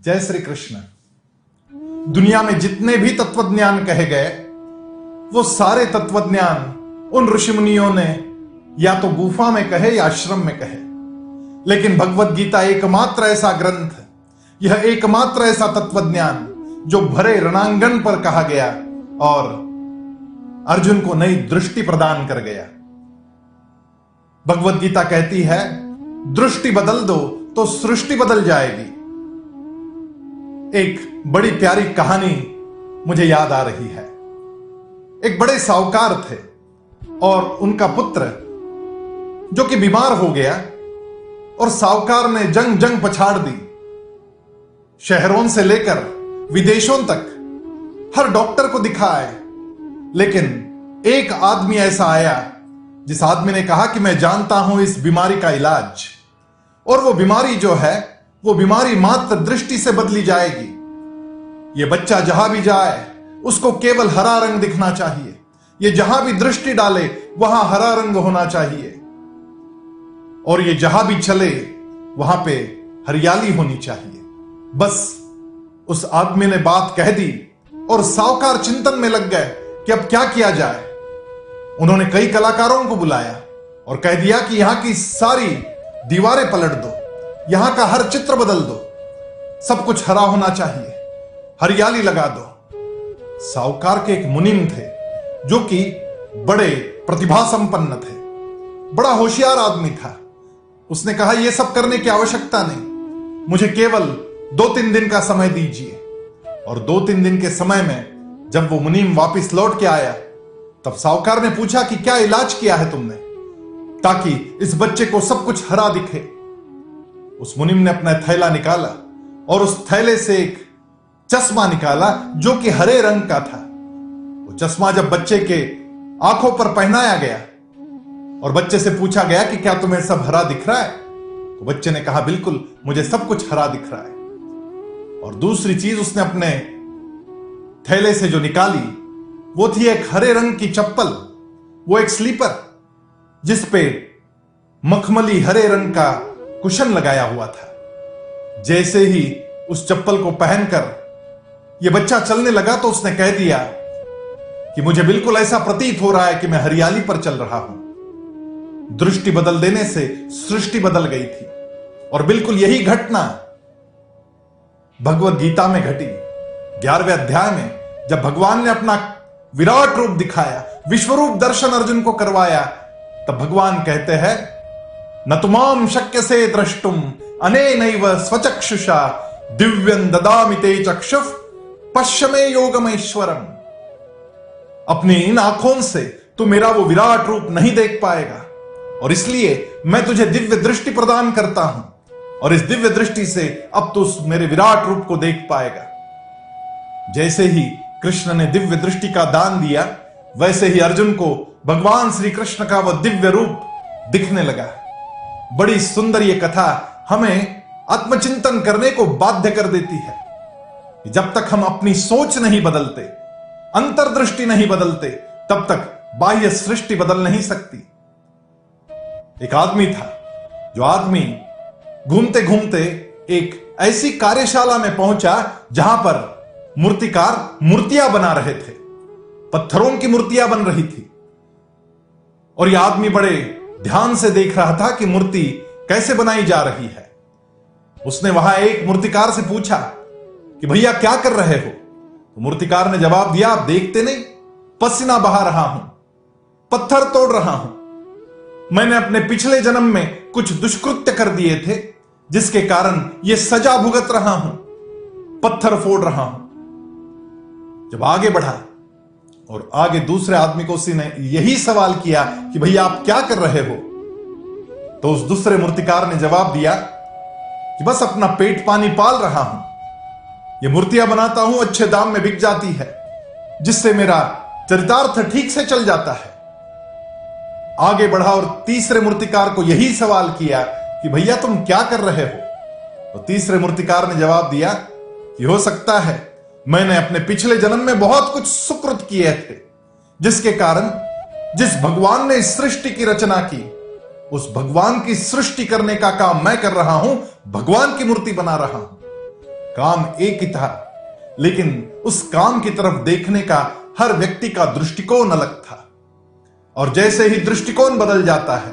जय श्री कृष्ण। दुनिया में जितने भी तत्वज्ञान कहे गए वो सारे तत्वज्ञान उन ऋषि मुनियों ने या तो गुफा में कहे या आश्रम में कहे, लेकिन भगवत गीता एकमात्र ऐसा ग्रंथ, यह एकमात्र ऐसा तत्वज्ञान जो भरे रणांगण पर कहा गया और अर्जुन को नई दृष्टि प्रदान कर गया। भगवत गीता कहती है, दृष्टि बदल दो तो सृष्टि बदल जाएगी। एक बड़ी प्यारी कहानी मुझे याद आ रही है। एक बड़े साहूकार थे और उनका पुत्र जो कि बीमार हो गया और साहूकार ने जंग जंग पछाड़ दी। शहरों से लेकर विदेशों तक हर डॉक्टर को दिखाए, लेकिन एक आदमी ऐसा आया जिस आदमी ने कहा कि मैं जानता हूं इस बीमारी का इलाज, और वो बीमारी जो है वो बीमारी मात्र दृष्टि से बदली जाएगी। ये बच्चा जहां भी जाए उसको केवल हरा रंग दिखना चाहिए, ये जहां भी दृष्टि डाले वहां हरा रंग होना चाहिए, और ये जहां भी चले वहां पे हरियाली होनी चाहिए। बस उस आदमी ने बात कह दी और साहूकार चिंतन में लग गए कि अब क्या किया जाए। उन्होंने कई कलाकारों को बुलाया और कह दिया कि यहां की सारी दीवारें पलट दो, यहां का हर चित्र बदल दो, सब कुछ हरा होना चाहिए, हरियाली लगा दो। साहूकार के एक मुनीम थे जो कि बड़े प्रतिभा संपन्न थे, बड़ा होशियार आदमी था। उसने कहा, यह सब करने की आवश्यकता नहीं, मुझे केवल 2-3 दिन का समय दीजिए। और 2-3 दिन के समय में जब वो मुनीम वापस लौट के आया तब साहूकार ने पूछा कि क्या इलाज किया है तुमने ताकि इस बच्चे को सब कुछ हरा दिखे। उस मुनीम ने अपना थैला निकाला और उस थैले से एक चश्मा निकाला जो कि हरे रंग का था। वो चश्मा जब बच्चे के आंखों पर पहनाया गया और बच्चे से पूछा गया कि क्या तुम्हें सब हरा दिख रहा है, तो बच्चे ने कहा, बिल्कुल मुझे सब कुछ हरा दिख रहा है। और दूसरी चीज उसने अपने थैले से जो निकाली वो थी एक हरे रंग की चप्पल, वो एक स्लीपर जिस पे मखमली हरे रंग का कुशन लगाया हुआ था। जैसे ही उस चप्पल को पहनकर यह बच्चा चलने लगा तो उसने कह दिया कि मुझे बिल्कुल ऐसा प्रतीत हो रहा है कि मैं हरियाली पर चल रहा हूं। दृष्टि बदल देने से सृष्टि बदल गई थी, और बिल्कुल यही घटना भगवत गीता में घटी। 11वें अध्याय में जब भगवान ने अपना विराट रूप दिखाया, विश्वरूप दर्शन अर्जुन को करवाया, तब भगवान कहते हैं, न तुमाम शक्य से द्रष्टुम अनेनैव स्वचक्षुषा दिव्यं ददामि ते चक्षुः पश्य मे योगमेश्वरम। अपनी इन आंखों से तू मेरा वो विराट रूप नहीं देख पाएगा, और इसलिए मैं तुझे दिव्य दृष्टि प्रदान करता हूं, और इस दिव्य दृष्टि से अब तू मेरे विराट रूप को देख पाएगा। जैसे ही कृष्ण ने दिव्य दृष्टि का दान दिया, वैसे ही अर्जुन को भगवान श्री कृष्ण का वह दिव्य रूप दिखने लगा। बड़ी सुंदर यह कथा हमें आत्मचिंतन करने को बाध्य कर देती है कि जब तक हम अपनी सोच नहीं बदलते, अंतर्दृष्टि नहीं बदलते, तब तक बाह्य सृष्टि बदल नहीं सकती। एक आदमी था, जो आदमी घूमते घूमते एक ऐसी कार्यशाला में पहुंचा जहां पर मूर्तिकार मूर्तियां बना रहे थे, पत्थरों की मूर्तियां बन रही थी, और यह आदमी बड़े ध्यान से देख रहा था कि मूर्ति कैसे बनाई जा रही है। उसने वहां एक मूर्तिकार से पूछा कि भैया क्या कर रहे हो? तो मूर्तिकार ने जवाब दिया, आप देखते नहीं, पसीना बहा रहा हूं, पत्थर तोड़ रहा हूं। मैंने अपने पिछले जन्म में कुछ दुष्कृत्य कर दिए थे जिसके कारण यह सजा भुगत रहा हूं, पत्थर फोड़ रहा हूं। जब आगे बढ़ा और आगे दूसरे आदमी को उसी ने यही सवाल किया कि भैया आप क्या कर रहे हो, तो उस दूसरे मूर्तिकार ने जवाब दिया कि बस अपना पेट पानी पाल रहा हूं, ये मूर्तियां बनाता हूं, अच्छे दाम में बिक जाती है, जिससे मेरा चरितार्थ ठीक से चल जाता है। आगे बढ़ा और तीसरे मूर्तिकार को यही सवाल किया कि भैया तुम क्या कर रहे हो, तो तीसरे मूर्तिकार ने जवाब दिया कि हो सकता है मैंने अपने पिछले जन्म में बहुत कुछ सुकृत किए थे, जिसके कारण जिस भगवान ने इस सृष्टि की रचना की, उस भगवान की सृष्टि करने का काम मैं कर रहा हूं, भगवान की मूर्ति बना रहा हूं। काम एक ही था, लेकिन उस काम की तरफ देखने का हर व्यक्ति का दृष्टिकोण अलग था। और जैसे ही दृष्टिकोण बदल जाता है,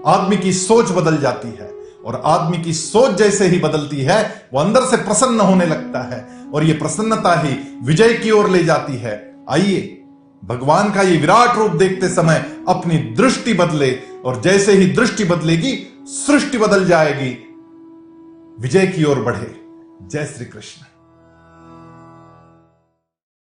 आदमी की सोच बदल जाती है, और आदमी की सोच जैसे ही बदलती है, वो अंदर से प्रसन्न होने लगता है, और ये प्रसन्नता ही विजय की ओर ले जाती है। आइए भगवान का ये विराट रूप देखते समय अपनी दृष्टि बदले, और जैसे ही दृष्टि बदलेगी सृष्टि बदल जाएगी, विजय की ओर बढ़े। जय श्री कृष्ण।